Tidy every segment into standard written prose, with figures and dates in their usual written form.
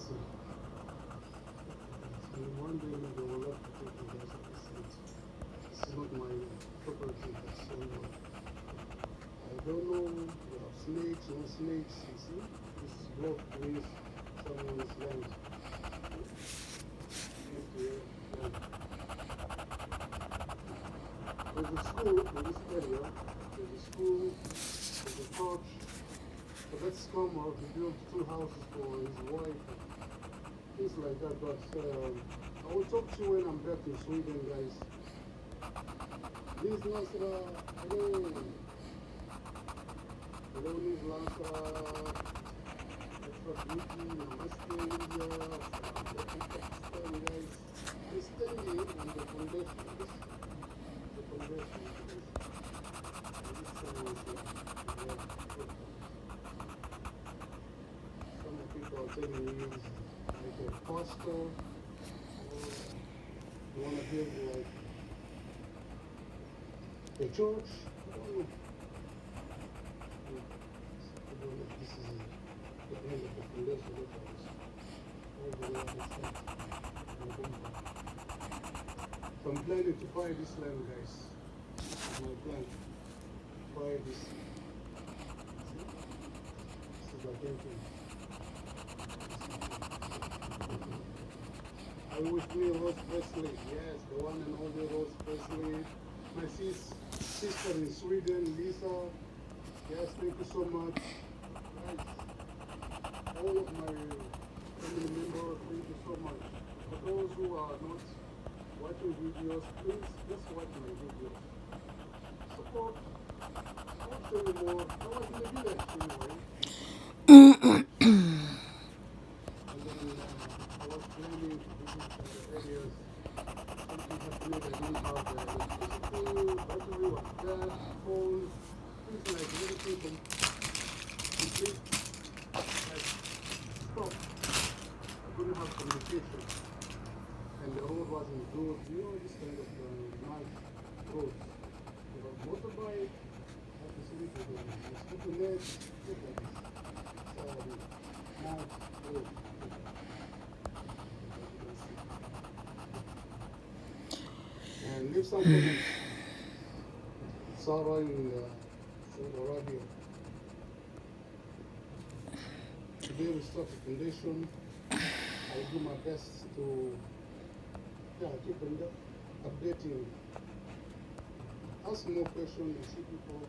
see. And one day maybe I will have to take you guys up the street. This is not my property, but so I don't know. We have snakes, no snakes. You see, this is block with someone's land. There's a school in this area. There's a school. There's a church. But that scammer, he built 2 houses for his wife. Things like that. But I will talk to you when I'm back in Sweden, guys. This Nasra, hello. Hello, Nis Nasra. Extra beauty, namaste, India. Pakistan, guys. I'm standing on the foundation. The foundation. This someone's yeah. Some people are telling me it's like a pastor. Or you want to build like a church. I don't know. I don't know if this is the end of the foundation. Look at this. All the way at the start. So I'm planning to buy this land, guys. This is my plan. Buy this. See? This is like everything. I wish me Rose Presley. Yes, the one and only Rose Presley. My sister in Sweden, Lisa. Yes, thank you so much. Guys, all of my family members, thank you so much. For those who are not watching videos, please just watch my videos. Support. I'll show you more. I was in the village anyway. And then I was planning to visit other areas. Something happened, I didn't have the electricity, battery was dead, phone, things like everything complete, like stopped. I couldn't have communication. And the road wasn't good. You know, this kind of nice roads. You have motorbike, have to sleep with the mosquito nets, look like this. Nice road. And leave some comments. Sarah in Saudi Arabia. Today we start the foundation. I do my best to keep updating. Ask more questions. You see people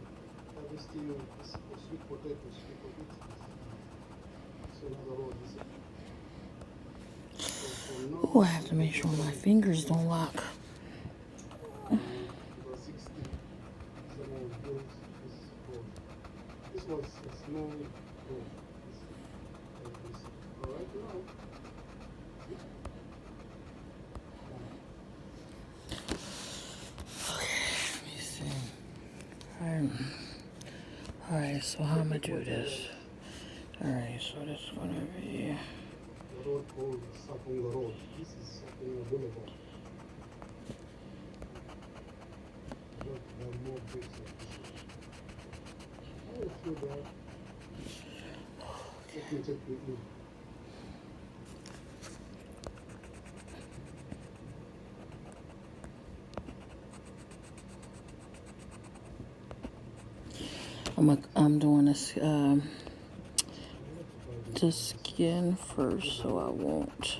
harvesting sweet potatoes. People eat this. So another road is it. So for now, Oh, I have to make sure my fingers don't lock. about 60 someone built this road. This was a small road. This. All right now. Let me see. Alright, so how am I do this? Alright, so this is gonna be The road called Sapunga Road. This is Sapunga Boulevard. Look, there are more bricks like this one. I will feel that. Let me check with you. I'm doing this the skin first so I won't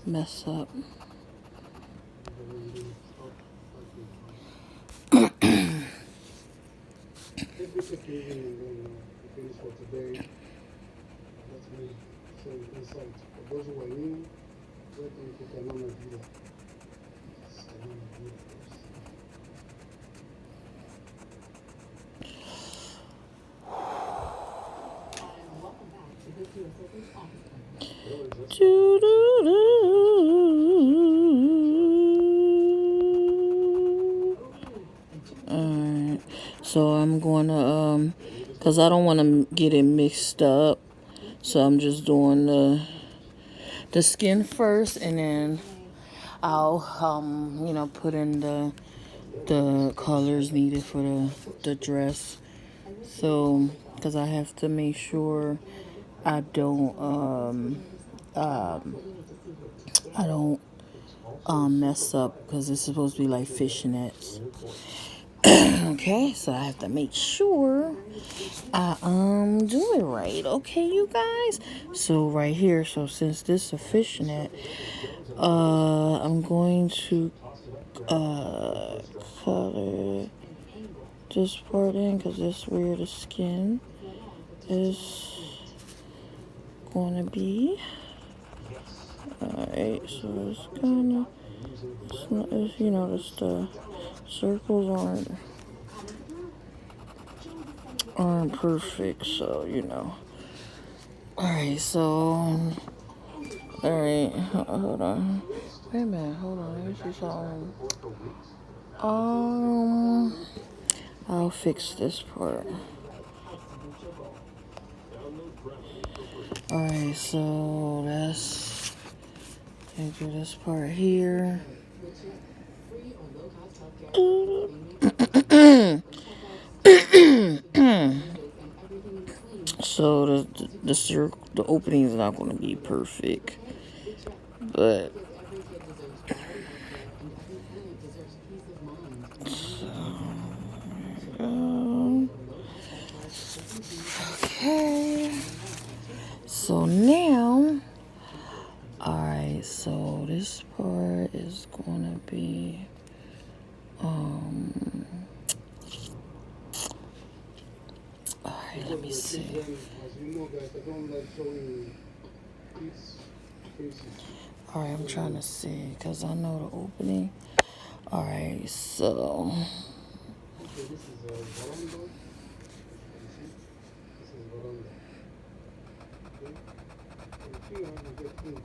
mess up. Let me check you in and then we finish for today. Let me show you inside. For those who are new, let me put another video. Another video first. Alright, so I'm gonna cause I don't want to get it mixed up, so I'm just doing the skin first, and then I'll put in the colors needed for the dress. So because I have to make sure I don't I don't mess up because it's supposed to be like fishnets. Okay, so I have to make sure I do it right. Okay, you guys. So right here, so since this is a fishnet, I'm going to color this part in because that's where the skin is going to be. Alright, so it's kind of, it's not, it's, you know, just the circles aren't perfect, so you know. Alright, so alright, hold on. Wait a minute, hold on, let me see something. I'll fix this part. Alright, so that's, I do this part here. So the opening is not going to be perfect, but okay. So now, all right. So this part is going to be Alright, let me see. Alright, I'm trying to see because I know the opening. Alright, so. This is veranda. This is veranda. Okay. And here you get in.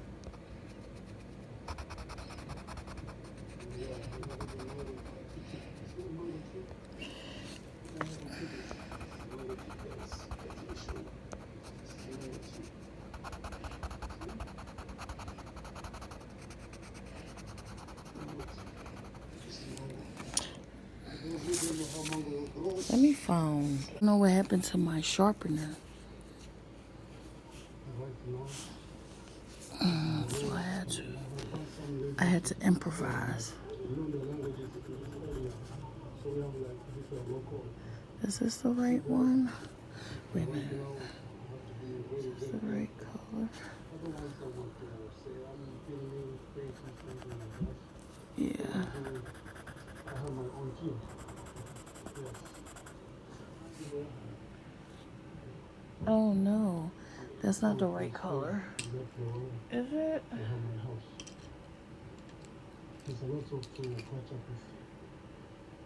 Let me find. I don't know what happened to my sharpener. So I had to improvise. Is this the right one? Wait a minute. Is this the right color? Yeah. Oh no, that's not the right color. Is it?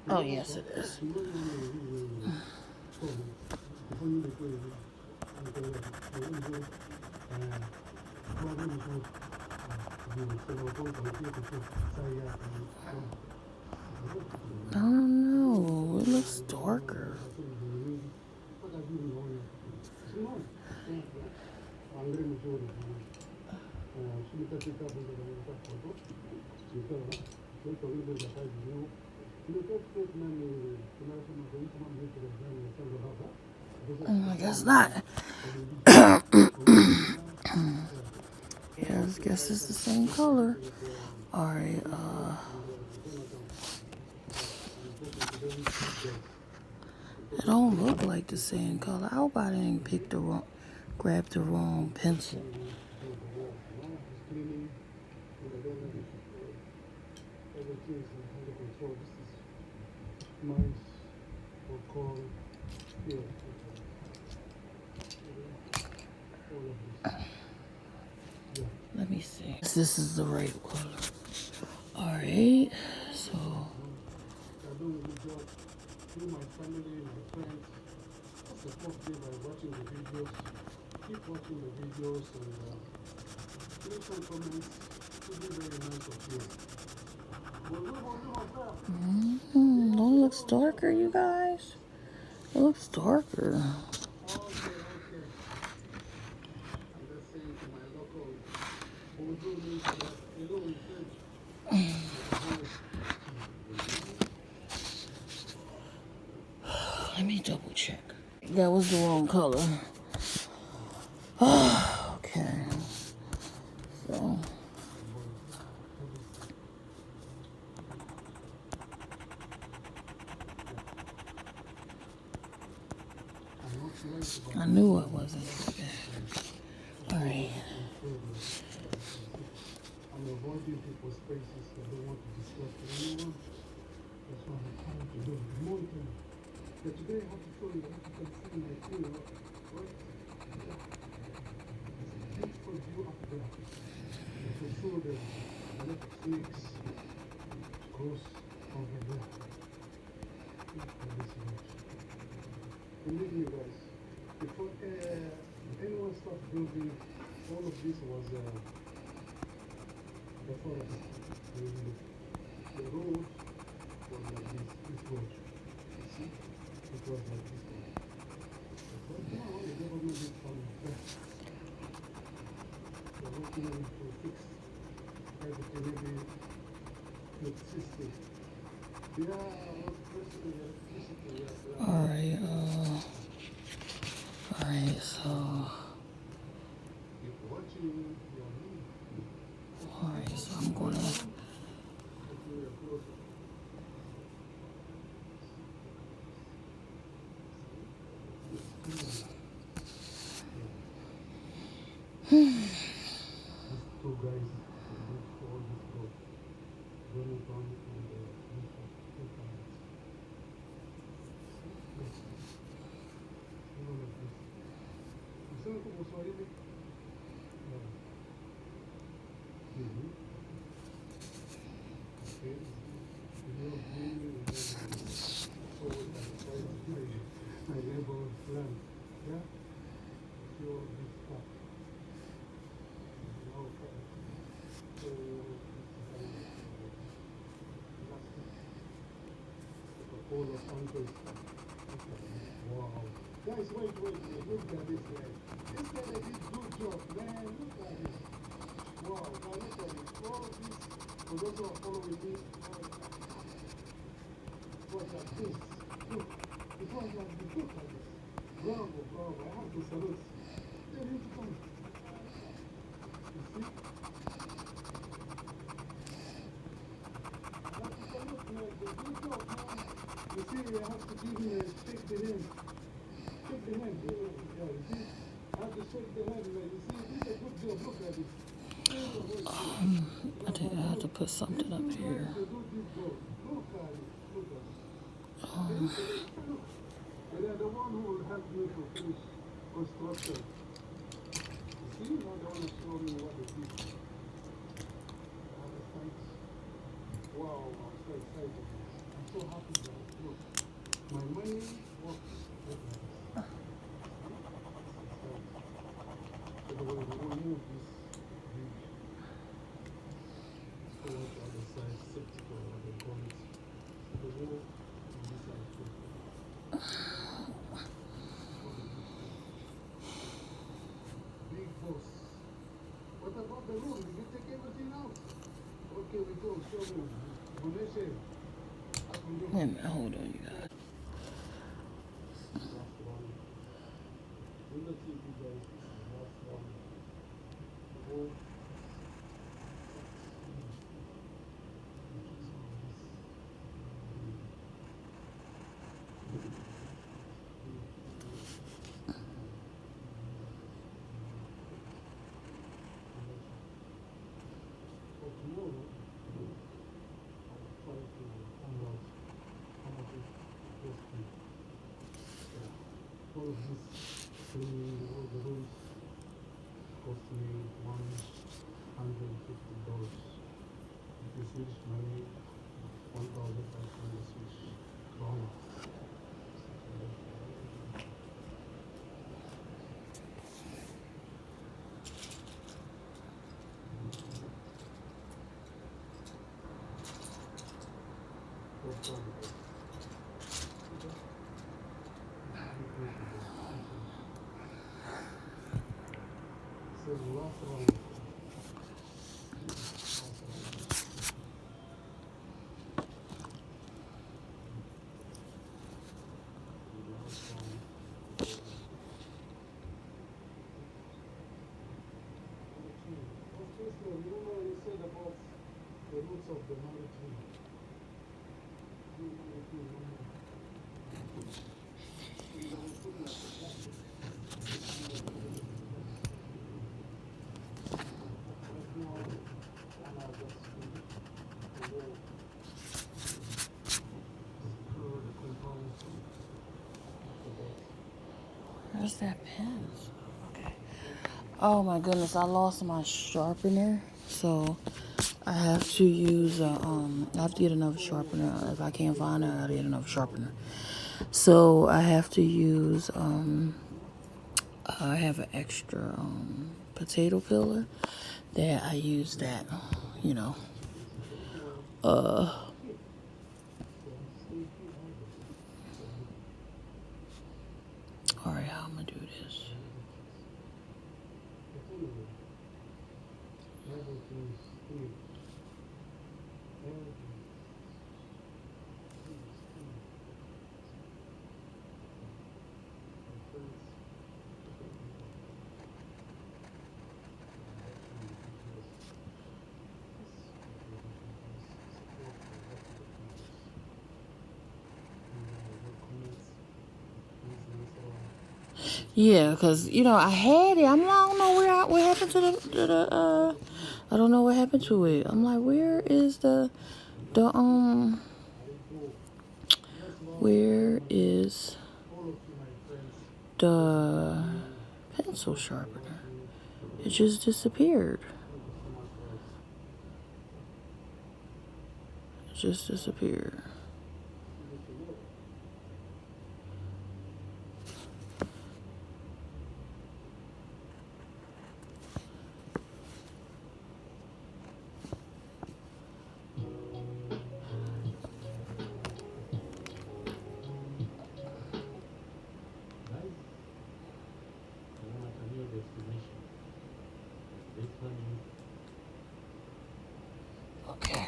Oh yes, it is. I don't know. It looks darker. I guess not. Yeah, I guess it's the same color. Alright, it don't look like the same color. I hope I didn't grab the wrong pencil. Let me see. This is the right color. Alright, so. My family, my friends, support me by watching the videos. Keep watching the videos and leave some comments. It will be very nice of you. That looks darker, you guys. It looks darker. Okay. I'm just saying to my local Let me double check. That was the wrong color. Okay. giving people spaces that don't want to discuss with anyone. That's why I'm trying to do it. Monitoring. But today I have to show you that you can see my finger, right? Yeah. It's a beautiful view up there. You can show the electric snakes cross over there. Look at this image. Believe me guys, before anyone started building, all of this was the forest. The road was like this road. You see? It was like this one. But now the government is coming back. They're working on to fix everything, maybe the system. Yeah, electricity, yeah. Alright, so Keep watching your knee. alright, so I'm gonna These two guys look for this road. Jonathan and Richard. Two guys. Yes. You know like this. Unasema kwa Kiswahili? Yeah. Mhm. Okay. You know green, you know so my neighbor's land. Yeah? See all this stuff. Okay. So Coca-Cola, Fanta stuff. Wow. Guys, wait. Look at this guy. This guy did good job, man. Look at this. Wow. Now look at this. All of this. For those who are following me, it was like this. Look. It was like this. Look at this. Bravo. I have to salute. They're beautiful. You see? I have to salute, man. They do good job, man. You see, I have to give him a shake the hand. Shake the hand. Yeah, you see? I have to shake the hand, man. You see, this is a good job. Look at this. I think I have to put something up here. They do this job. Look at it. Look at it. Can you see this? Look. And they're the one who will help me to finish construction. You see, now they want to show me what they did. Understand? Wow, I'm so excited. I'm so happy that look, my money works. Look at this. So the way we will move this bridge towards the other side, septic or what they call it. So the wall on this side too. Big boss. What about the room? Did you take everything out? Okay, we go. Show me. Donation. Up we go. Wait a minute, hold on, you guys. Last one. In the TV, guys, this is the last one. Oh. For tomorrow, I'll try to find out how much it costs me. All of this cleaning, all the rooms cost me $150. If you Swedish money, 1,500 Swedish krona. So the last one. Remember you said about the roots of the married tree. Right now, and I'll just Where's that pen? Okay. Oh my goodness, I lost my sharpener, so I have to use I have to get another sharpener. If I can't find it, I gotta get another sharpener. So I have to use I have an extra potato peeler that I use that, you know. All right, how I'm gonna do this? Yeah, cause you know I had it. I don't know what happened to the I don't know what happened to it. I'm like, where is the where is the pencil sharpener? It just disappeared. It just disappeared. Okay.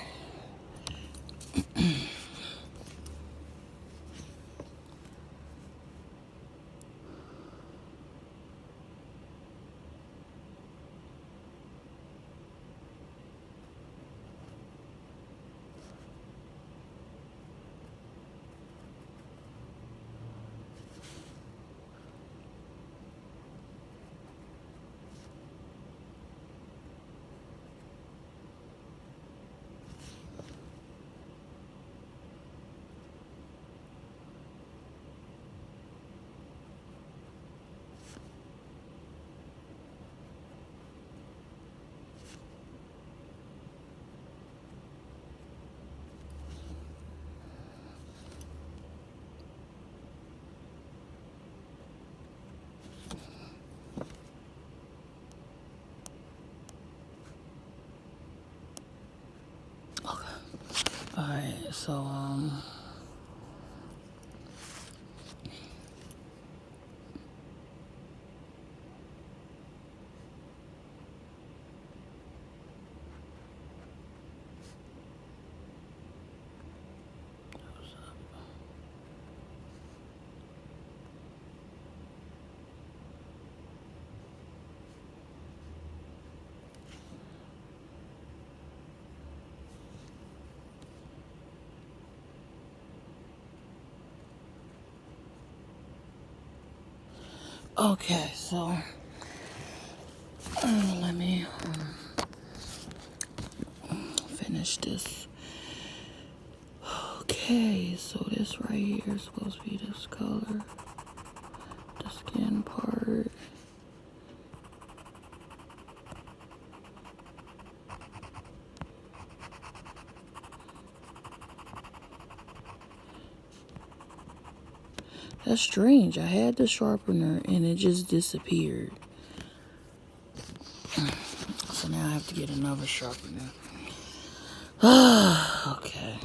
All right. So okay. So let me finish this. Okay, so this right here is supposed to be this color, the skin part. That's strange. I had the sharpener and it just disappeared. So now I have to get another sharpener. Okay.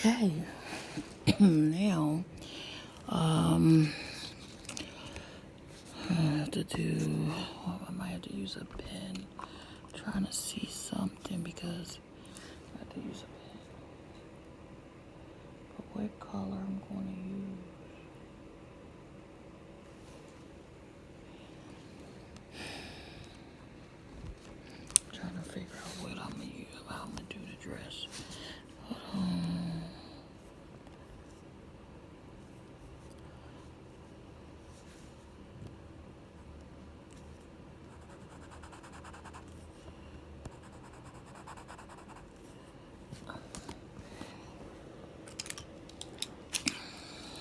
Okay. Now, I have to do, well, I might have to use a pen. Trying to see something because I have to use a pen. But what color I'm going to use? Trying to figure out what I'm gonna use, how I'm gonna do the dress. Let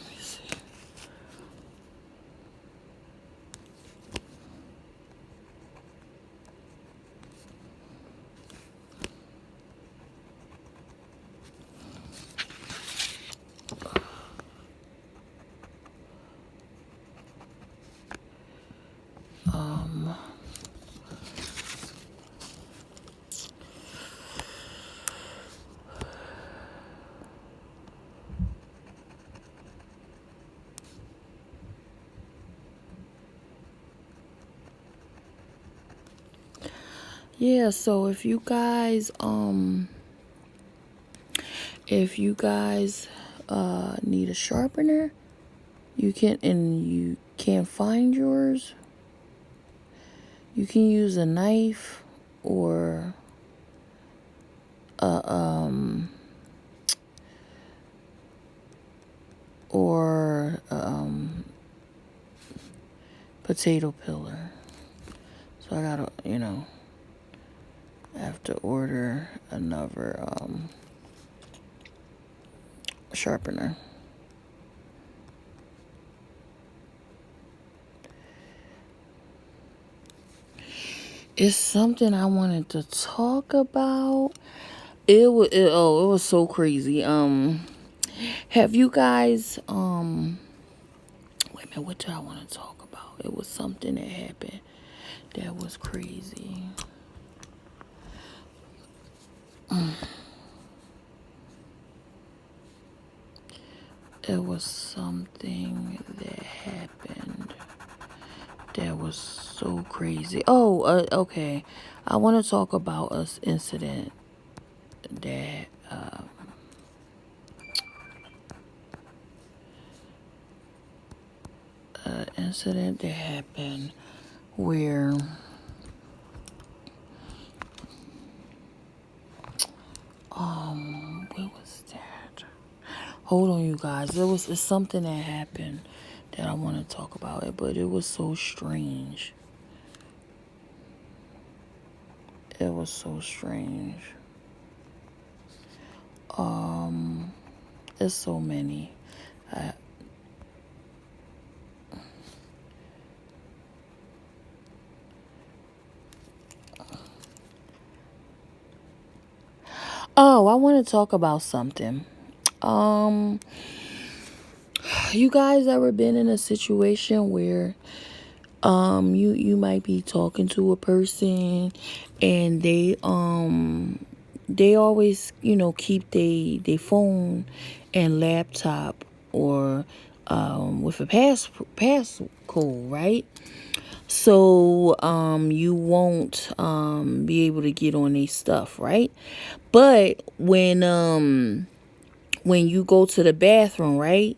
me see. Yeah, so if you guys need a sharpener, you can't find yours, you can use a knife or a potato peeler. So I gotta, I have to order another sharpener. It's something I wanted to talk about. It was so crazy. Have you guys wait a minute, what did I want to talk about? It was something that happened that was crazy. It was something that happened that was so crazy. Oh, okay. I want to talk about an incident that happened where what was that? Hold on, you guys. It's something that happened that I want to talk about it, but it was so strange. It was so strange. There's so many. Oh, I want to talk about something. You guys ever been in a situation where you might be talking to a person and they always, keep they phone and laptop or with a pass code, right? So you won't be able to get on their stuff, right? But when you go to the bathroom, right?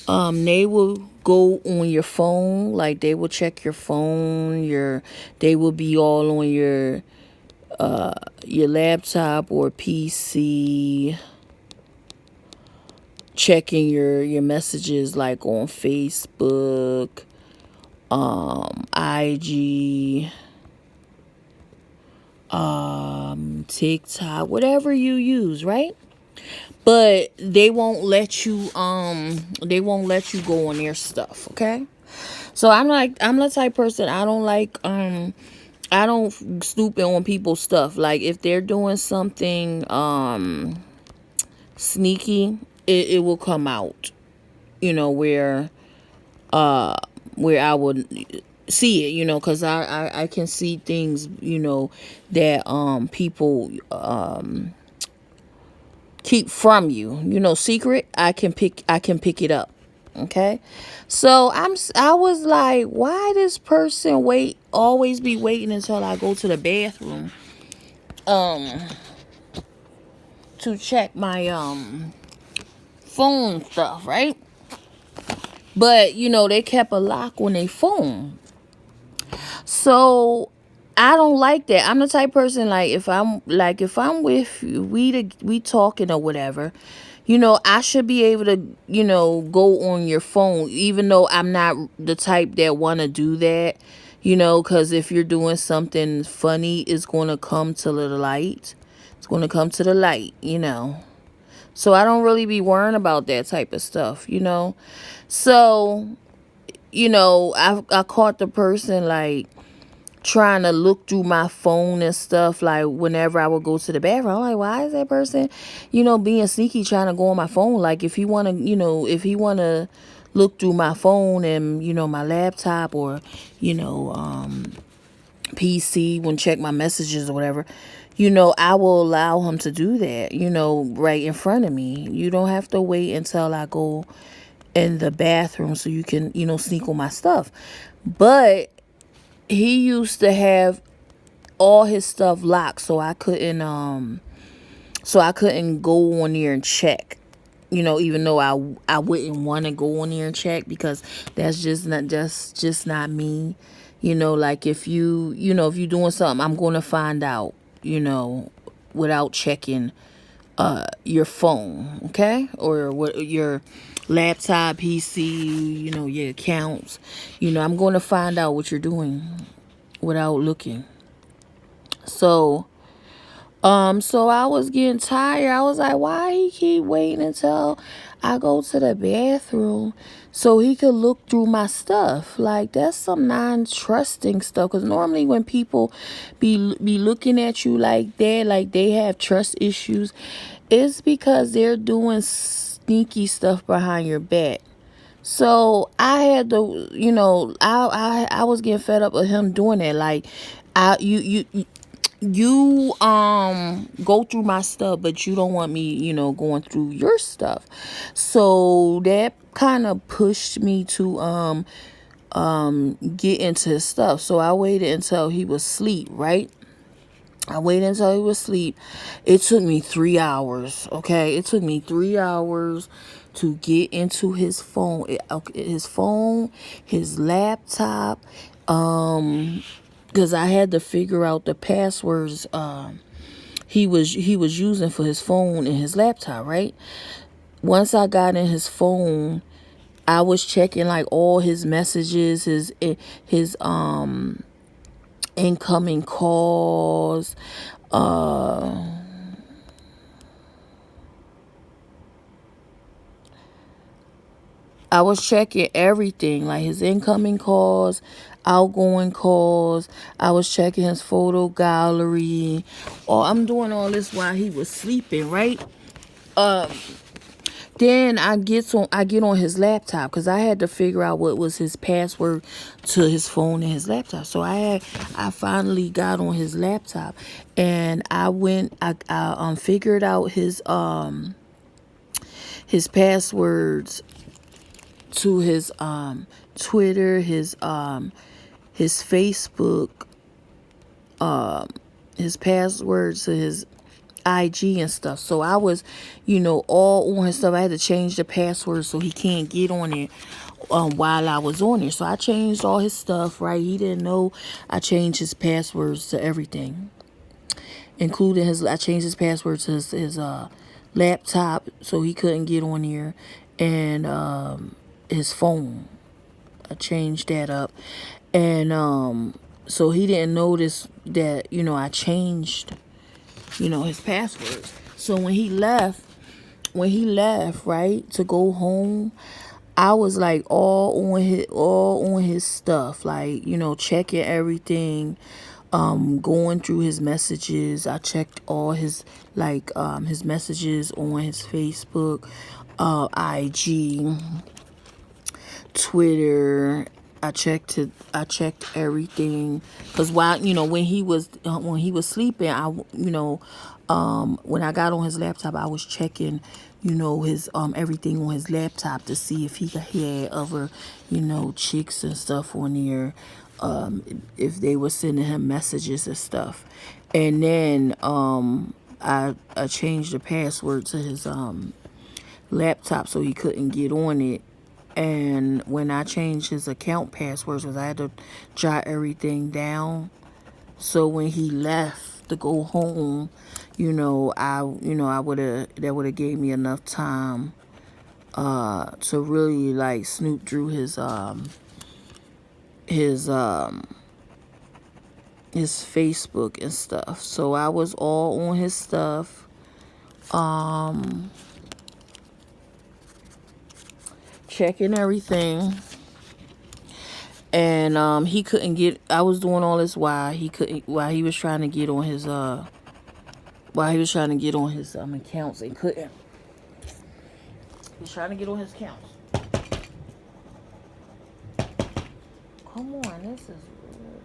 They will go on your phone, like they will check your phone, they will be all on your laptop or PC, checking your messages like on Facebook, IG, TikTok, whatever you use, right? But they won't let you go on their stuff, okay? So I'm the type person, I don't snoop on people's stuff. Like if they're doing something sneaky, it will come out, where I would see it, because I can see things, that people keep from you, secret, I can pick it up. Okay. So I was like, why this person always be waiting until I go to the bathroom to check my phone stuff, right? But they kept a lock on their phone. So I don't like that. I'm the type of person, like, if I'm with you, we talking or whatever, I should be able to, go on your phone, even though I'm not the type that want to do that, because if you're doing something funny, it's going to come to the light. It's going to come to the light. So I don't really be worrying about that type of stuff. So, I caught the person, like, trying to look through my phone and stuff, like, whenever I would go to the bathroom. I'm like, why is that person, being sneaky, trying to go on my phone? Like, if he want to look through my phone and, my laptop or, PC, when check my messages or whatever, I will allow him to do that, right in front of me. You don't have to wait until I go in the bathroom so you can, sneak on my stuff. But he used to have all his stuff locked, so I couldn't go on there and check. Even though I wouldn't want to go on there and check, because that's just not me. Like, if if you're doing something, I'm going to find out, without checking your phone, okay? Or what, your laptop, PC, your accounts. I'm going to find out what you're doing without looking. So I was getting tired. I was like, why he keep waiting until I go to the bathroom so he could look through my stuff? Like, that's some non-trusting stuff. Because normally when people be looking at you like that, like they have trust issues, it's because they're doing sneaky stuff behind your back. So I had to, I was getting fed up with him doing that. Like, you go through my stuff, but you don't want me, going through your stuff. So that kind of pushed me to get into his stuff. So I waited until he was asleep, right? I waited until he was asleep. It took me 3 hours, okay? It took me 3 hours to get into his phone. His laptop, because I had to figure out the passwords he was using for his phone and his laptop, right? Once I got in his phone, I was checking, like, all his messages, his incoming calls, I was checking everything, like his incoming calls, outgoing calls. I was checking his photo gallery. I'm doing all this while he was sleeping, right? Then I get on his laptop, because I had to figure out what was his password to his phone and his laptop. So I finally got on his laptop, and I figured out his passwords to his Twitter, his Facebook, his passwords to his IG and stuff. So I was, all on his stuff. I had to change the password so he can't get on it while I was on there. So I changed all his stuff, right? He didn't know I changed his passwords to everything, including I changed his password to his laptop so he couldn't get on there, and his phone. I changed that up, and so he didn't notice that, I changed, his passwords. So when he left, right, to go home, I was like all on his stuff, like, checking everything, going through his messages. I checked all his his messages on his Facebook, IG, Twitter, I checked everything, because while when he was sleeping, when I got on his laptop, I was checking his everything on his laptop to see if he had other chicks and stuff on there, if they were sending him messages and stuff. And then I changed the password to his laptop so he couldn't get on it. And when I changed his account passwords, because I had to jot everything down, so when he left to go home, I would have that would have gave me enough time to really like snoop through his Facebook and stuff. So I was all on his stuff, checking everything. And he couldn't get. I was doing all this while he was trying to get on his accounts and couldn't. He was trying to get on his accounts. Come on, this is weird.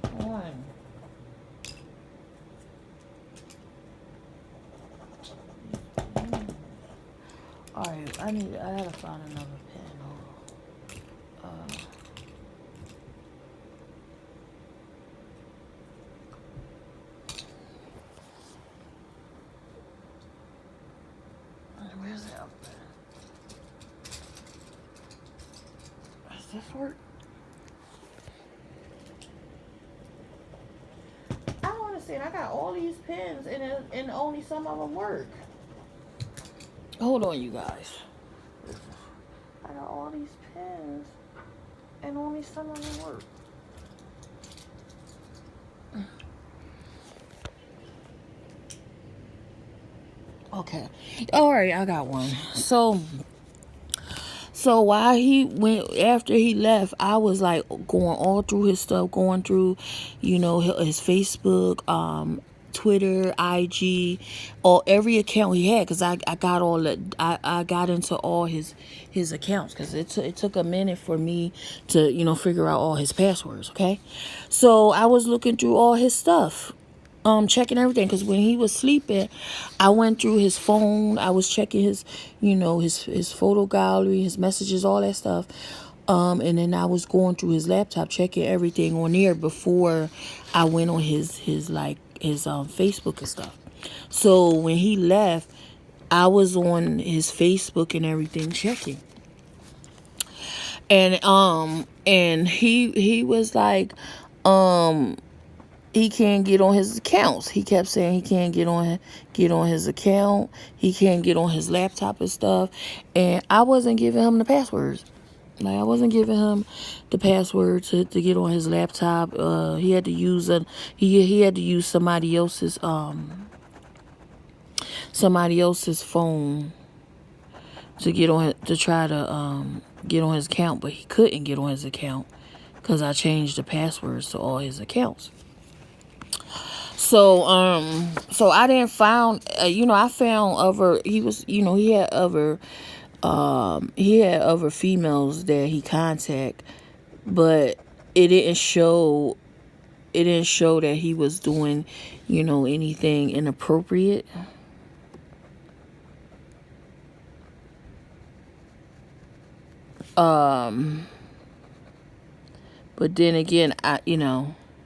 Come on. Alright, I gotta find another pen. Hold on. Where's that up there? Does this work? I don't understand. I got all these pens and only some of them work. Hold on, you guys. I got all these pens and only some of them work. Okay. Alright, I got one. So while after he left, I was like going all through his stuff, going through, his Facebook, Twitter, IG, or every account he had, because I got into all his accounts, because it took a minute for me to figure out all his passwords. Okay, so I was looking through all his stuff, checking everything, because when he was sleeping, I went through his phone. I was checking his his photo gallery, his messages, all that stuff. And then I was going through his laptop, checking everything on there before I went on his Facebook and stuff. So when he left, I was on his Facebook and everything checking. And he was like, he can't get on his accounts. He kept saying he can't get on his account. He can't get on his laptop and stuff. And I wasn't giving him the passwords. Like, I wasn't giving him the password to get on his laptop. He had to use he had to use somebody else's phone to get on to try to get on his account, but he couldn't get on his account because I changed the passwords to all his accounts. So I didn't found I found other. He had other females that he contact, but it didn't show that he was doing anything inappropriate. But then again,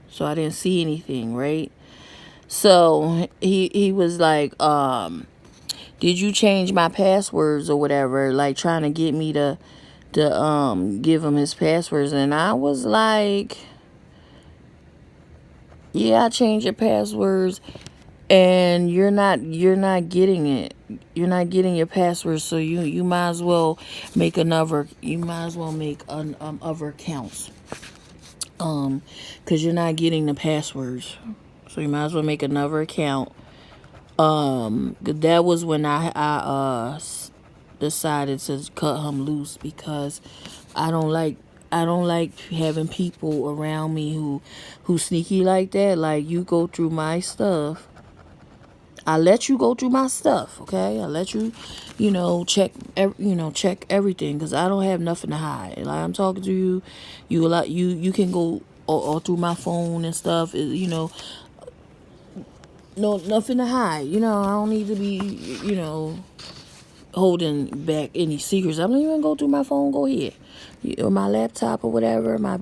so I didn't see anything, right? So he was like, did you change my passwords or whatever? Like, trying to get me to give him his passwords. And I was like, yeah, I changed your passwords, and you're not getting it. You're not getting your passwords, so you might as well make other accounts. Because you're not getting the passwords. So you might as well make another account. That was when I decided to cut him loose, because I don't like having people around me who sneaky like that. Like, you go through my stuff, I let you go through my stuff, okay? I let you, check, check everything, because I don't have nothing to hide. Like, I'm talking to you, you can go all through my phone and stuff, no, nothing to hide. I don't need to be, holding back any secrets. I'm not even go through my phone. Go ahead, or my laptop or whatever, my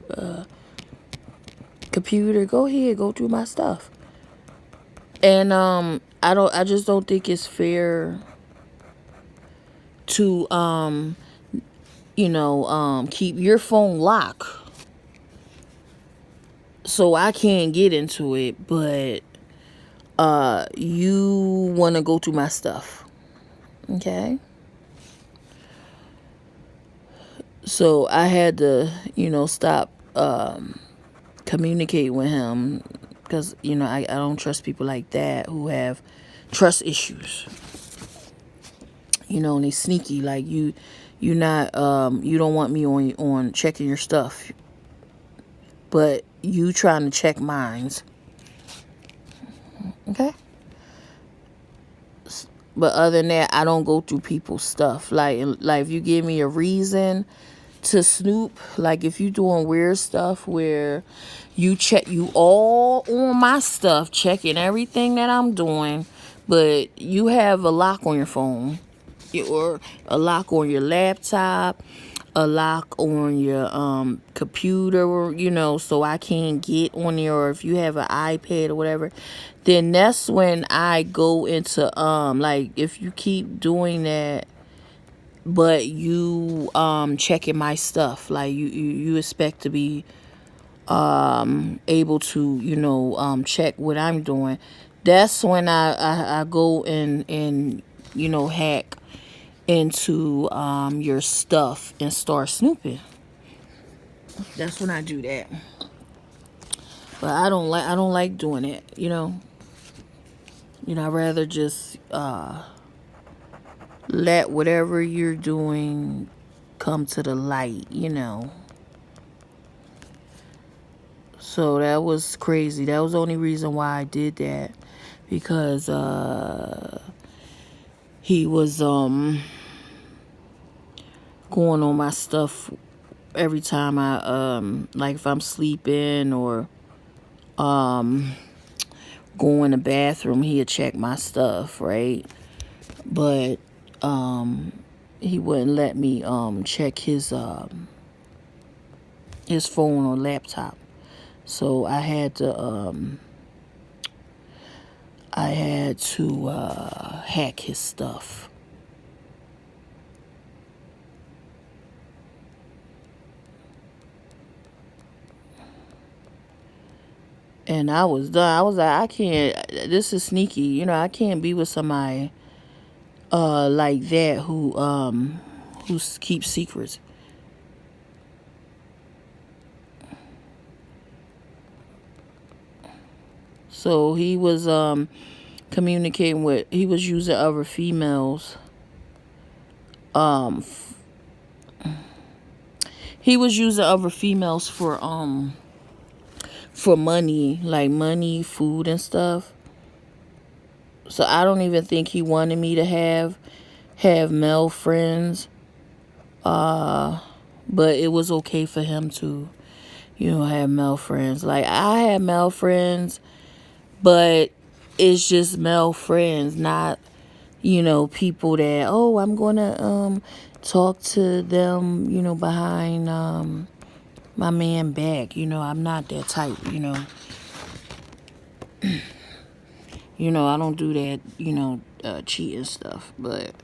computer. Go ahead, go through my stuff. And I just don't think it's fair to keep your phone locked so I can't get into it, but you want to go through my stuff. Okay? So I had to, stop communicating with him, because, I don't trust people like that who have trust issues. And they sneaky, like you not, you don't want me on checking your stuff, but you trying to check mines. Okay? But other than that, I don't go through people's stuff. Like if you give me a reason to snoop, like if you doing weird stuff where you all on my stuff, checking everything that I'm doing, but you have a lock on your phone, or a lock on your laptop, a lock on your computer, so I can't get on there, or if you have an iPad or whatever, then that's when I go into like, if you keep doing that, but you checking my stuff, like you expect to be able to check what I'm doing, that's when I go and hack into your stuff and start snooping. That's when I do that. But I don't like doing it, I'd rather just let whatever you're doing come to the light, So that was crazy. That was the only reason why I did that, because he was going on my stuff every time I like if I'm sleeping or go in the bathroom, he'd check my stuff, right? But he wouldn't let me check his phone or laptop. So I had to hack his stuff. And I was done. I was like, I can't. This is sneaky. I can't be with somebody like that who keeps secrets. So he was communicating with. He was using other females. He was using other females for money, like money, food, and stuff. So I don't even think he wanted me to have male friends. But it was okay for him to, have male friends. Like, I had male friends, but it's just male friends, not, people that, oh, I'm gonna talk to them, behind my man back. I'm not that type, I don't do that, cheating stuff. But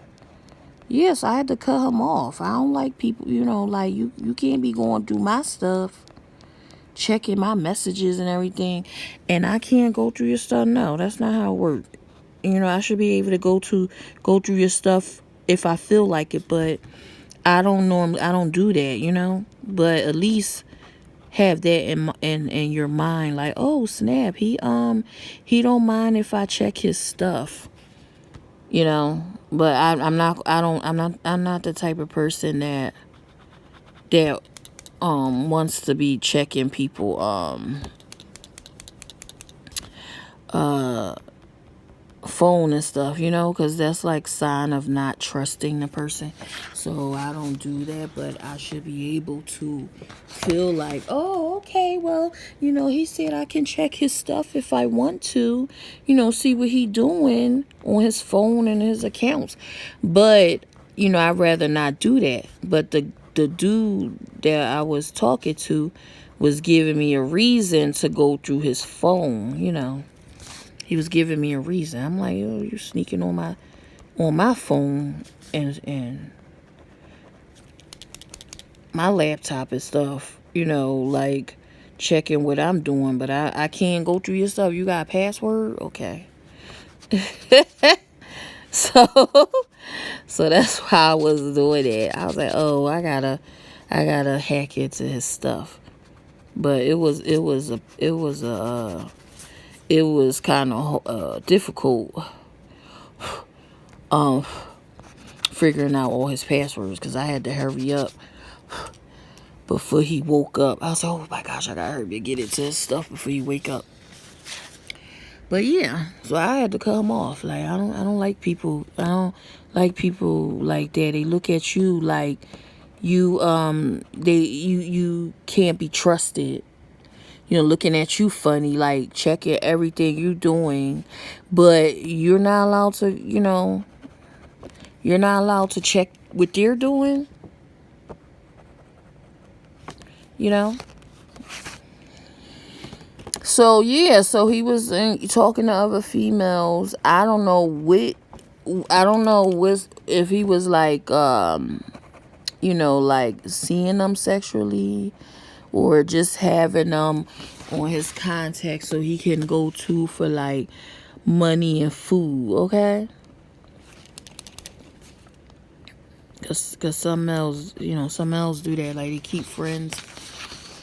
yes, I had to cut him off. I don't like people, like you can't be going through my stuff, checking my messages and everything, and I can't go through your stuff. No, that's not how it works. I should be able to go through your stuff if I feel like it, but I don't do that, But at least have that in your mind, like, oh snap, he don't mind if I check his stuff, But I'm not the type of person that wants to be checking people phone and stuff, because that's like sign of not trusting the person. So I don't do that, but I should be able to feel like, oh, okay, well, he said I can check his stuff if I want to, see what he doing on his phone and his accounts. But I'd rather not do that. But the dude that I was talking to was giving me a reason to go through his phone. He was giving me a reason. I'm like, oh, you're sneaking on my phone and my laptop and stuff, like checking what I'm doing, but I can't go through your stuff. You got a password? Okay. So so that's why I was doing it. I was like, oh, I gotta hack into his stuff. But it was kind of difficult figuring out all his passwords because I had to hurry up before he woke up. I was like, oh my gosh, I gotta hurry to get into his stuff before he wake up. But yeah, so I had to cut him off. Like I don't like people. I don't like people like that. They look at you like you can't be trusted. Looking at you funny, like checking everything you doing, but you're not allowed to. You're not allowed to check what they're doing. So yeah, so he was talking to other females. I don't know if he was like like seeing them sexually or just having them on his contacts so he can go to for like money and food, okay? Cause some males do that. Like they keep friends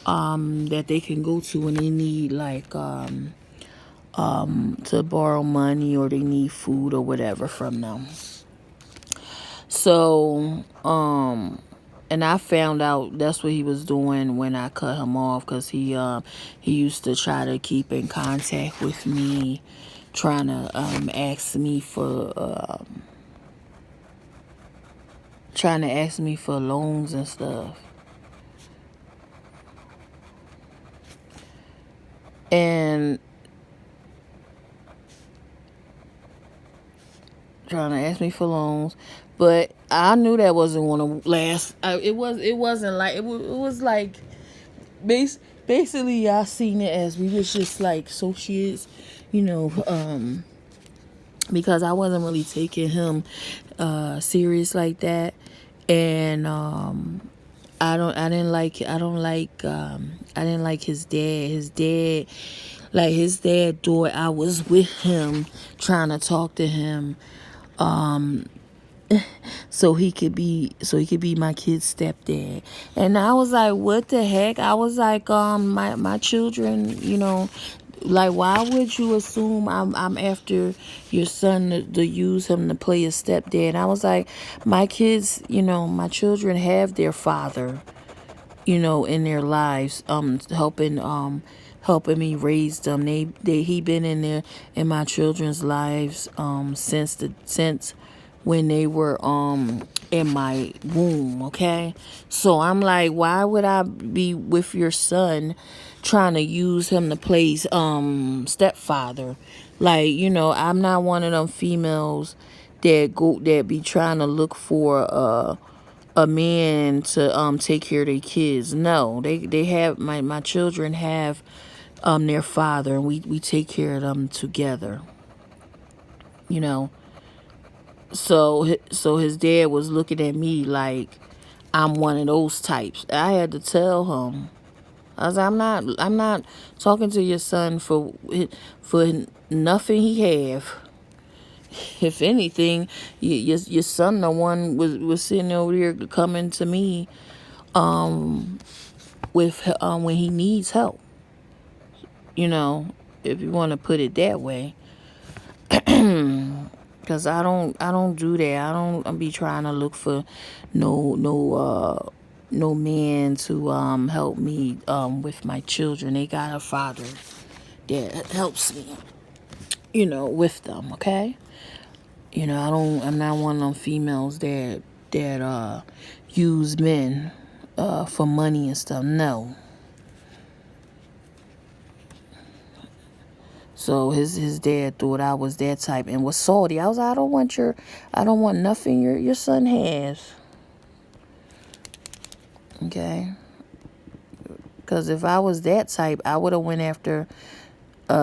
that they can go to when they need like to borrow money or they need food or whatever from them. So and I found out that's what he was doing when I cut him off, because he used to try to keep in contact with me, trying to ask me for loans and stuff. And trying to ask me for loans, but I knew that wasn't going to last. It wasn't like it was like basically I seen it as we was just like associates, because I wasn't really taking him serious like that, and I didn't like his dad. Like his dad thought I was with him trying to talk to him so he could be my kid's stepdad. And I was like, what the heck? I was like, my children, like, why would you assume I'm after your son to use him to play a stepdad? I was like, my kids, my children have their father, in their lives, helping me raise them. He been in my children's lives since when they were in my womb, okay? So I'm like, why would I be with your son trying to use him to play stepfather? Like, I'm not one of them females that be trying to look for a man to take care of their kids. No, they have my children have their father, and we take care of them together. So his dad was looking at me like I'm one of those types. I had to tell him. I was like, I'm not talking to your son for nothing he have. If anything, your son, the one was sitting over here coming to me with when he needs help. If you want to put it that way. Cause I don't do that. I be trying to look for no man to help me with my children. They got a father that helps me. with them, okay? I'm not one of them females that use men for money and stuff. No. So his dad thought I was that type and was salty. I was like, I don't want nothing your son has. Okay? Because if I was that type, I would have went after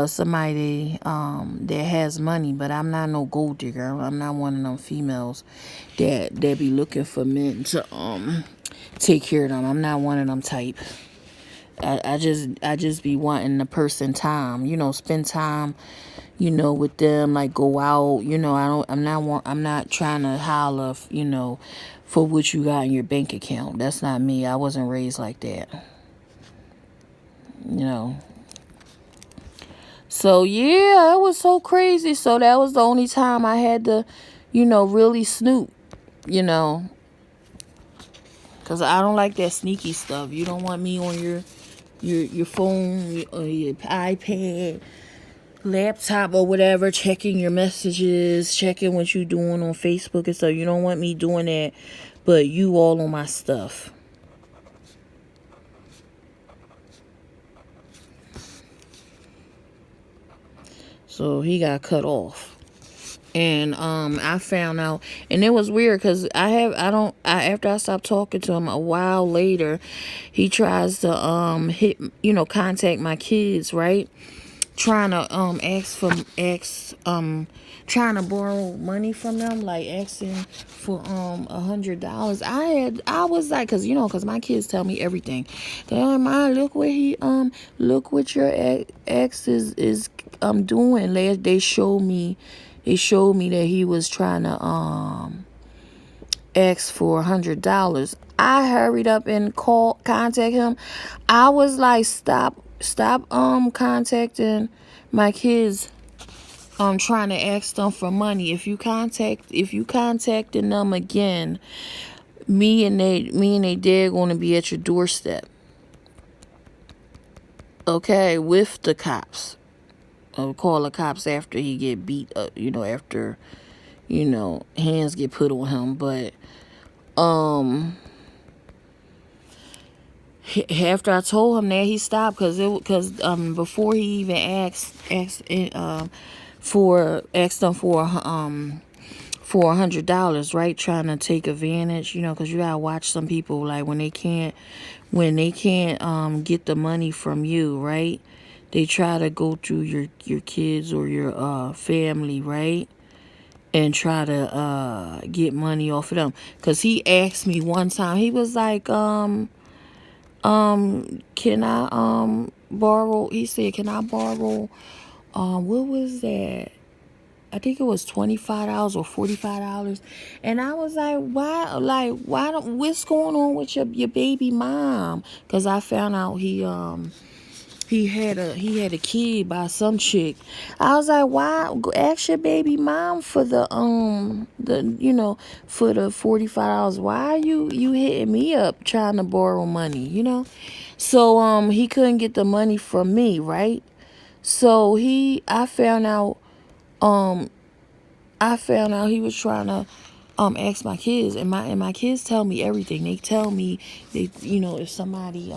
somebody that has money. But I'm not no gold digger. I'm not one of them females that be looking for men to take care of them. I'm not one of them type. I just be wanting the person time, spend time, with them, like go out, I'm not trying to holler, for what you got in your bank account. That's not me. I wasn't raised like that. So yeah, it was so crazy. So that was the only time I had to, really snoop, cause I don't like that sneaky stuff. You don't want me on your phone or your iPad, laptop or whatever, checking your messages, checking what you doing on Facebook and stuff. You don't want me doing that, but you all on my stuff. So he got cut off. And I found out, and it was weird because after I stopped talking to him a while later, he tries to contact my kids, right? Trying to trying to borrow money from them, like asking for $100. I was like, cause my kids tell me everything. Ma, look what your ex is doing. They showed me that he was trying to ask for $100. I hurried up and contact him. I was like, stop contacting my kids, trying to ask them for money. If you contacting them again, me and they dad gonna be at your doorstep, okay, with the cops. I'll call the cops after he get beat up, after hands get put on him. But after I told him that, he stopped because before he even asked them for $100, right? Trying to take advantage, because you gotta watch some people, like when they can't get the money from you, right? They try to go through your kids or your family, right? And try to get money off of them. Cause he asked me one time, he was like, can I borrow? He said, can I borrow? What was that? I think it was $25 or $45. And I was like, why don't, what's going on with your baby mom? Cause I found out he had a kid by some chick. I was like, why? Ask your baby mom for the for the $45. Why are you hitting me up trying to borrow money? So he couldn't get the money from me, right? So I found out he was trying to ask my kids, and my kids tell me everything. They tell me if somebody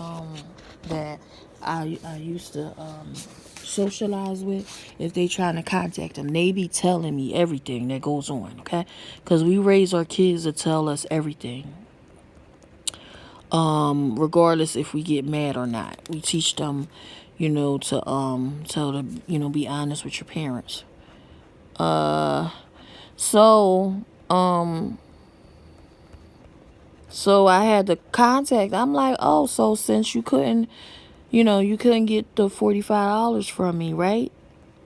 that I used to socialize with, if they trying to contact them, they be telling me everything that goes on, okay? Because we raise our kids to tell us everything, regardless if we get mad or not. We teach them, to tell them, be honest with your parents. So I had to contact. I'm like, oh, so since you couldn't get the $45 from me, right?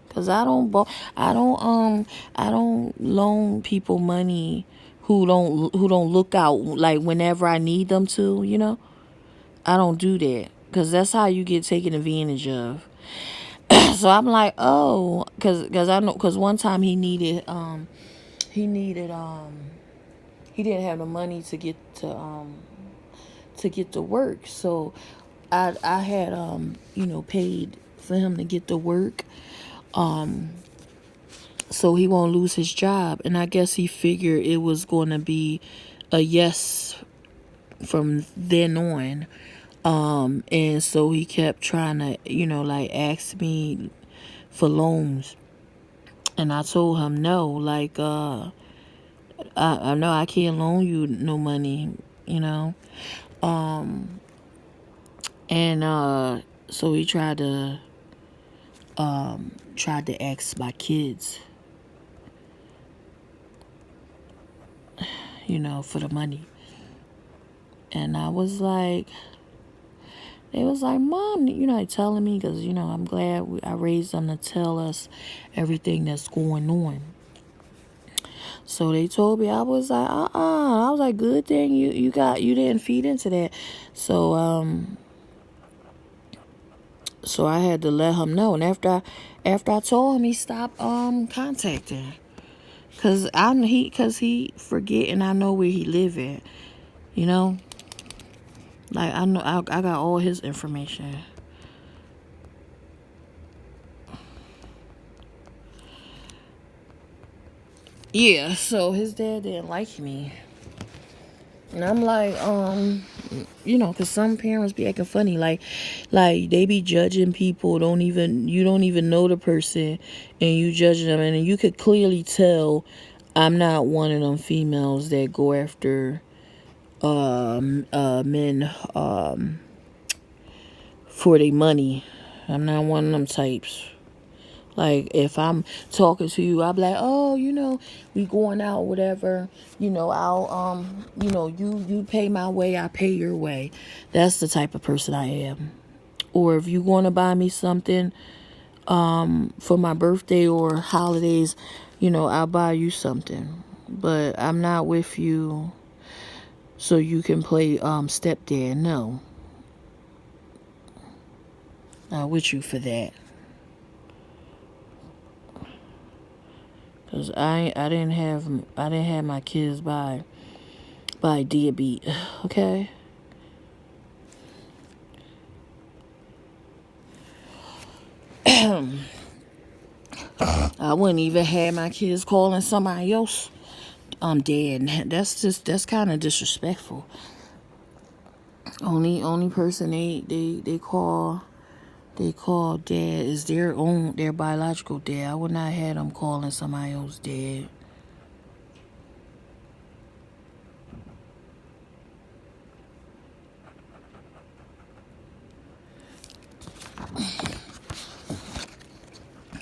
Cause I don't loan people money who don't look out, like whenever I need them to. I don't do that, cause that's how you get taken advantage of. So I'm like, oh, cause I know, cause one time he didn't have the money to get to work. So I had paid for him to get to work. so he won't lose his job. And I guess he figured it was going to be a yes from then on. And so he kept trying to, like ask me for loans. And I told him no, like, I know I can't loan you no money, you know. And so he tried to ask my kids, for the money. And I was like, they was like, Mom, like telling me, because, I'm glad I raised them to tell us everything that's going on. So they told me, I was like, I was like, good thing you didn't feed into that. So I had to let him know. And after I told him, he stopped contacting. Cause he forget, and I know where he live at. Like I know I got all his information. Yeah, so his dad didn't like me. And I'm like, because some parents be acting funny, like they be judging people, you don't even know the person, and you judge them, and you could clearly tell I'm not one of them females that go after men for their money. I'm not one of them types. Like, if I'm talking to you, I'll be like, oh, we going out, whatever. I'll, you pay my way, I pay your way. That's the type of person I am. Or if you want to buy me something for my birthday or holidays, I'll buy you something. But I'm not with you so you can play stepdad. No. Not with you for that. Cause I didn't have my kids by deadbeat, okay? I wouldn't even have my kids calling somebody else dad. That's kind of disrespectful. Only person they call dad is their biological dad. I would not have them calling somebody else dad.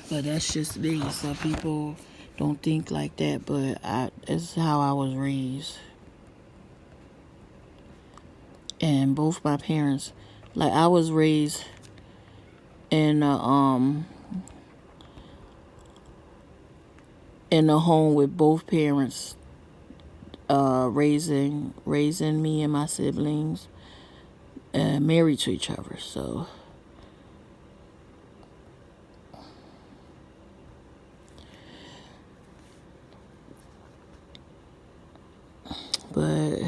But that's just me. Some people don't think like that, but it's how I was raised. And both my parents, like I was raised in a home with both parents raising me and my siblings, married to each other. So but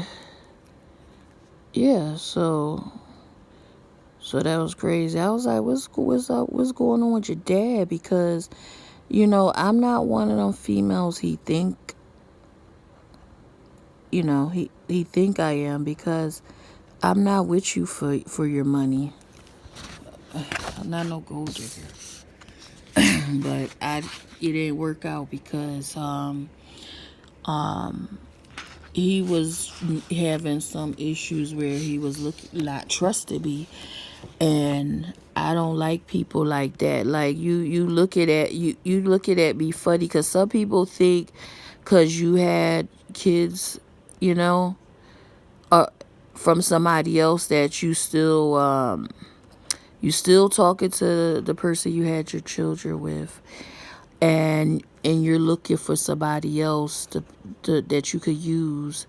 yeah, so that was crazy. I was like, what's going on with your dad? Because I'm not one of them females he think he think I am, because I'm not with you for your money. I'm not no gold digger. But it didn't work out because he was having some issues where he was not trusted me, and I don't like people like that. Like you look at me funny, because some people think because you had kids, from somebody else, that you still talking to the person you had your children with, and you're looking for somebody else that you could use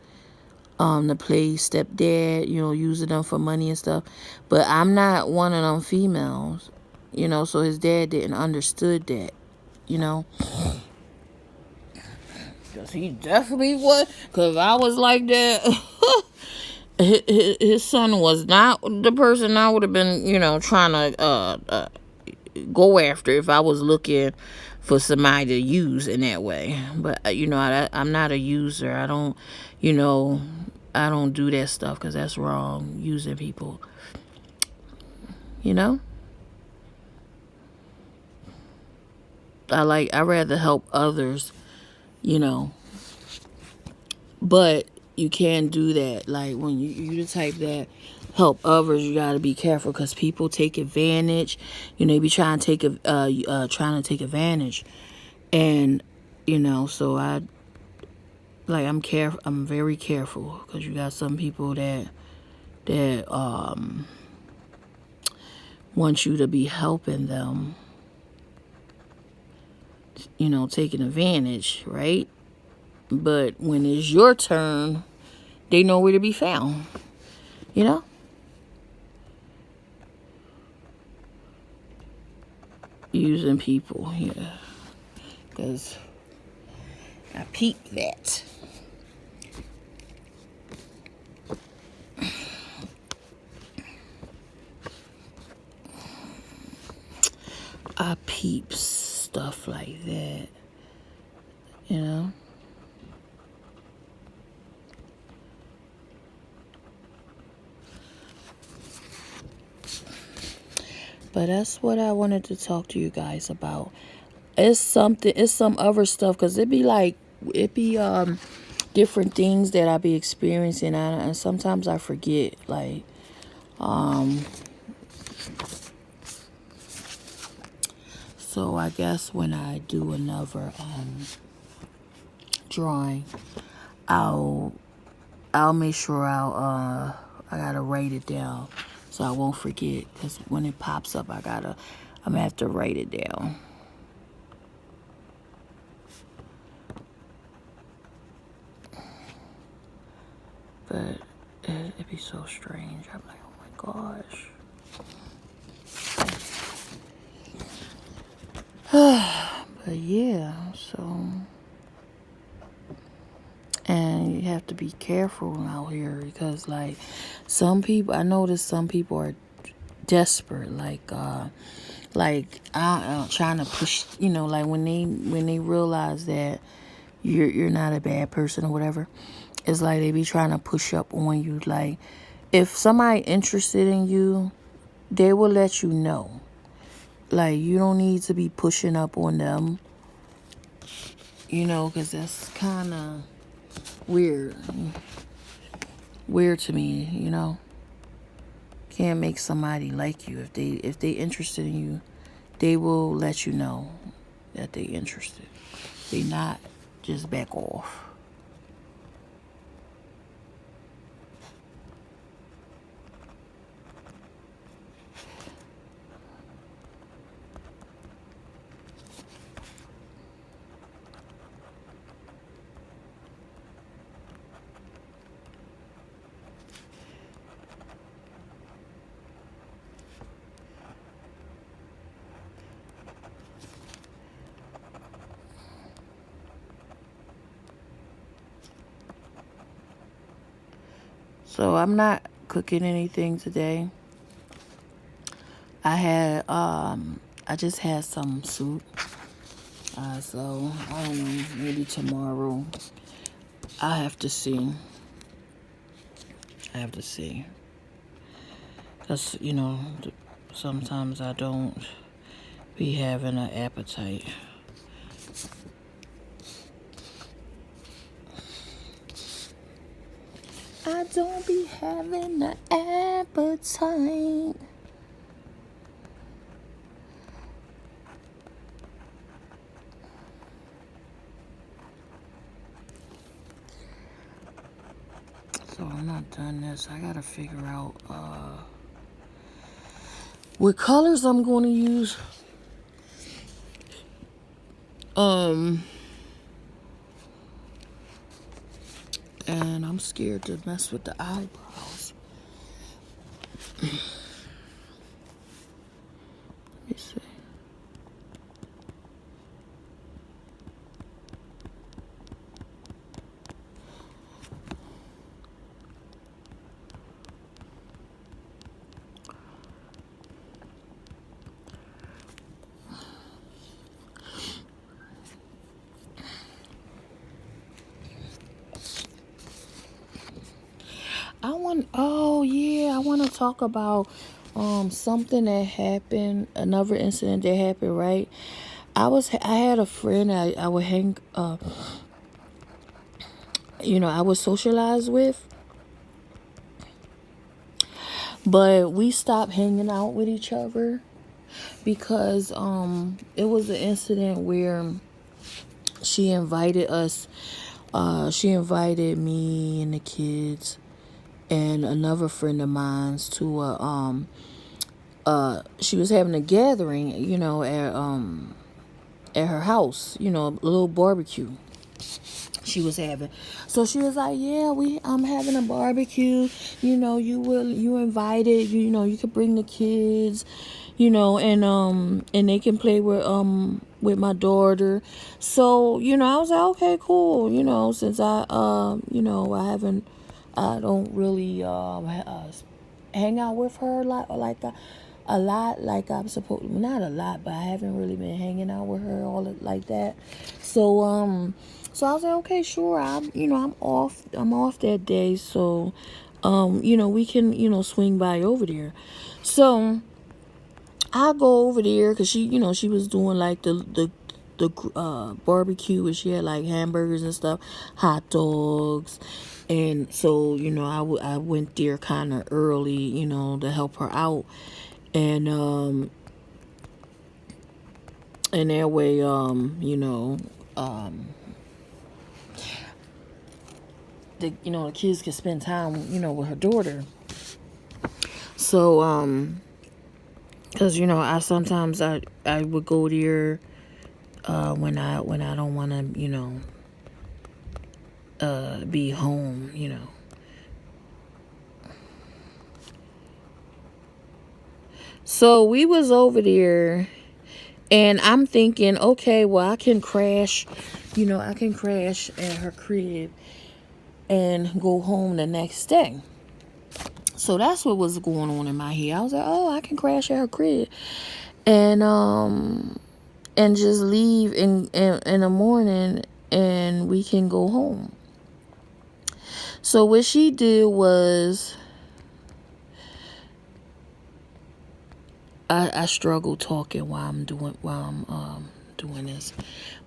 to play stepdad, using them for money and stuff. But I'm not one of them females, so his dad didn't understood that, because he definitely was, because I was like that. His son was not the person I would have been, trying to go after if I was looking for somebody to use in that way. But I'm not a user. I don't, I don't do that stuff because that's wrong. Using people, you know. I rather help others, you know. But you can't do that. Like when you the type that help others, you gotta be careful because people take advantage. They be trying to take advantage, and so I'm very careful because you got some people that want you to be helping them, taking advantage, right? But when it's your turn, they know where to be found, you know? Using people, yeah. Because I peeped that. I peep stuff like that, you know? But that's what I wanted to talk to you guys about. It's some other stuff because it be different things that I be experiencing, and sometimes I forget. Like, so I guess when I do another drawing, I'll make sure I gotta write it down so I won't forget. Because when it pops up, I'm gonna have to write it down. But it'd be so strange. I'm like, oh my gosh. But yeah, so, and you have to be careful out here because like some people, I notice some people are desperate, trying to push, like when they realize that you're not a bad person or whatever, it's like they be trying to push up on you. Like if somebody interested in you, they will let you know. Like you don't need to be pushing up on them, because that's kind of weird to me. Can't make somebody like you. If they interested in you, they will let you know that they interested. They not just back off. So I'm not cooking anything today. I just had some soup. So I don't know, maybe tomorrow. I have to see. Cause sometimes I don't be having an appetite. I don't be having an appetite. So I'm not done this. I gotta figure out what colors I'm going to use. And I'm scared to mess with the eyebrows. Let me see. talk about something that happened, another incident that happened, right? I had a friend I would hang I would socialize with, but we stopped hanging out with each other because it was an incident where she invited us. She invited me and the kids and another friend of mine's to she was having a gathering, at her house, a little barbecue she was having. So she was like, "Yeah, I'm having a barbecue. You invited. You could bring the kids, and they can play with my daughter." So I was like, "Okay, cool." Since I don't really hang out with her a lot like I'm supposed, not a lot, but I haven't really been hanging out with her like that. So I was like, okay, sure. I'm off that day, so we can swing by over there. So I go over there because she was doing like the barbecue, where she had like hamburgers and stuff, hot dogs. And so I went there kind of early, to help her out. And that way, the kids can spend time, with her daughter. So, because I sometimes I would go there when I don't want to be home. So we was over there, and I'm thinking, okay, well, I can crash at her crib and go home the next day. So that's what was going on in my head. I was like, oh, I can crash at her crib and just leave in the morning, and we can go home. So what she did was, I struggle talking while I'm doing this.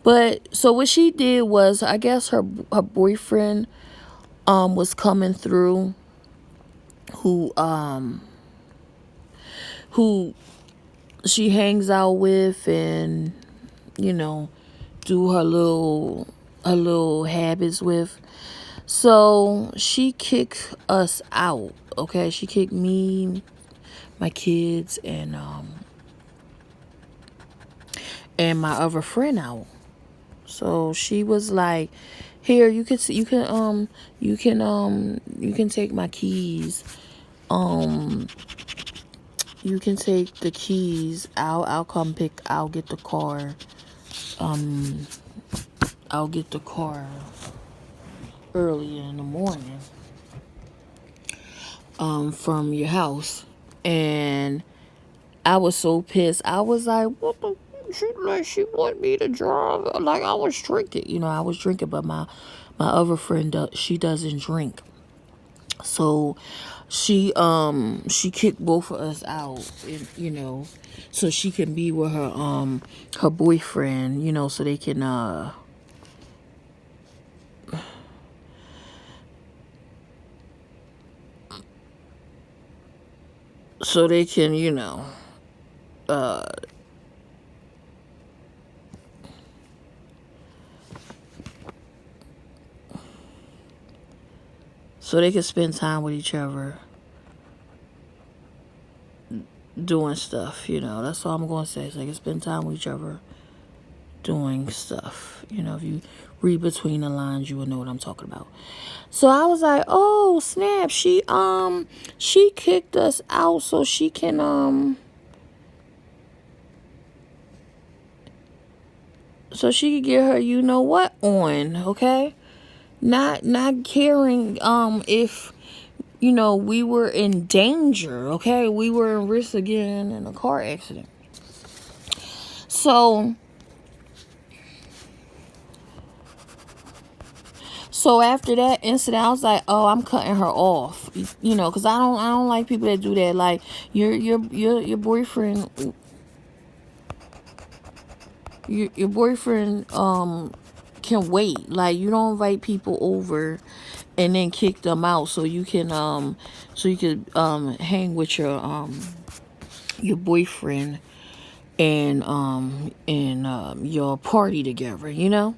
But so what she did was, I guess her boyfriend was coming through, who she hangs out with, and do her little habits with. So she kicked us out. Okay, she kicked me, my kids, and my other friend out. So she was like, "Here, you can take my keys. You can take the keys. I'll get the car. I'll get the car early in the morning from your house." And I was so pissed. I was like, "What the? She want me to drive?" Like, I was drinking. I was drinking, but my other friend, she doesn't drink. So she kicked both of us out, and, so she can be with her boyfriend, so they can so they can so they can spend time with each other doing stuff. That's all I'm going to say. So they can spend time with each other doing stuff. If you read between the lines, you will know what I'm talking about. So I was like, oh snap, she kicked us out so she can so she could get her what on, okay? Not caring if we were in danger, okay? We were in risk of getting in a car accident. So So after that incident, I was like, "Oh, I'm cutting her off," you know, because I don't like people that do that. Like your boyfriend, your boyfriend can wait. Like you don't invite people over and then kick them out so you can hang with your boyfriend and your party together, you know.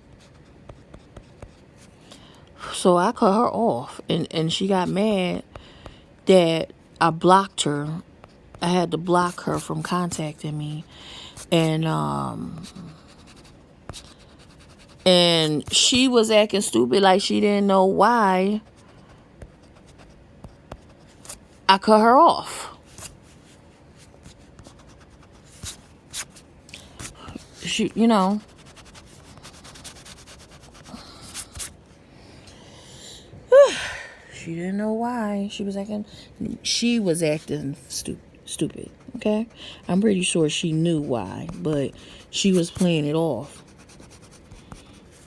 So I cut her off, and she got mad that I blocked her. I had to block her from contacting me, and she was acting stupid, like she didn't know why I cut her off. She, you know, she didn't know why she was acting. She was acting stupid. Okay, I'm pretty sure she knew why, but she was playing it off.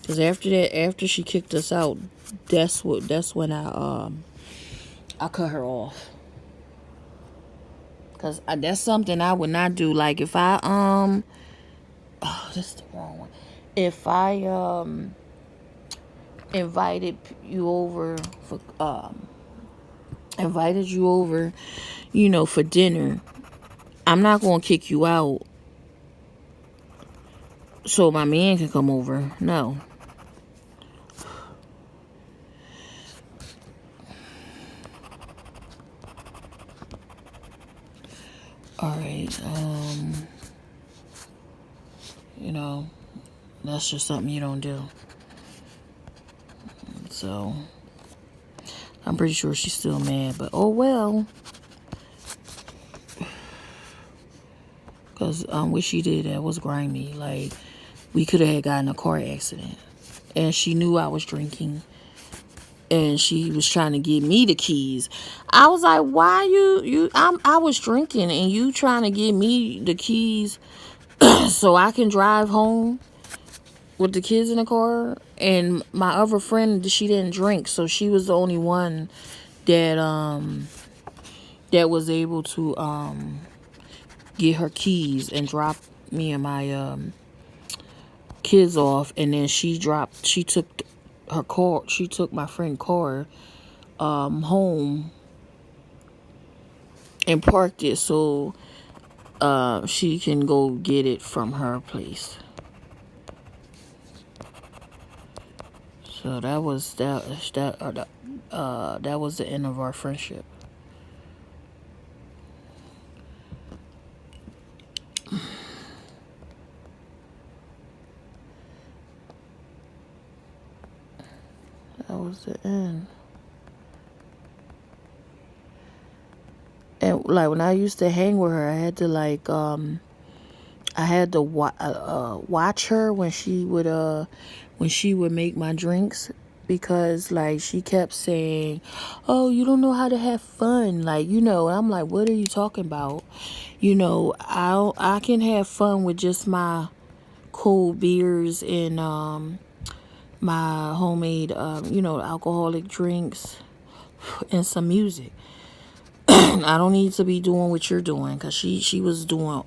Cause after that, after she kicked us out, that's when I cut her off. Cause that's something I would not do. Like if I oh, this is the wrong one. If I invited you over for invited you over, you know, for dinner, I'm not gonna kick you out so my man can come over. No. All right. You know, that's just something you don't do. So I'm pretty sure she's still mad, but oh well. Cause what she did that was grimy. Like we could have gotten a car accident, and she knew I was drinking, and she was trying to give me the keys. I was like, "Why I was drinking, and you trying to give me the keys so I can drive home with the kids in the car?" And my other friend, she didn't drink, so she was the only one that that was able to get her keys and drop me and my kids off. And then she took her car, she took my friend car home and parked it so she can go get it from her place. So that was that was the end of our friendship. That was the end. And like when I used to hang with her, I had to watch her when she would make my drinks, because like she kept saying, "Oh, you don't know how to have fun," like, you know. And I'm like, "What are you talking about?" You know, I can have fun with just my cold beers and my homemade you know, alcoholic drinks and some music. I don't need to be doing what you're doing, because she was doing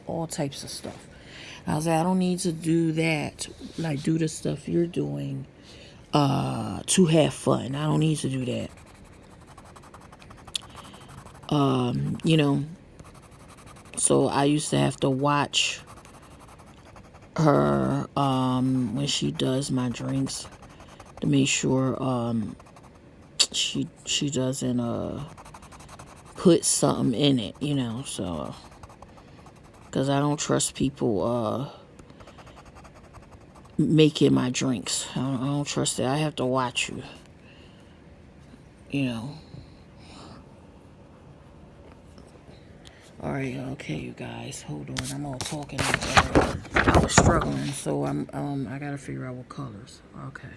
all types of stuff. I was like, I don't need to do that, like do the stuff you're doing to have fun. I don't need to do that. You know, so I used to have to watch her when she does my drinks to make sure she doesn't put something in it, you know. So because I don't trust people making my drinks. I don't trust it. I have to watch you, you know. All right, okay, you guys, hold on. I'm all talking. I was struggling, so I gotta figure out what colors. Okay.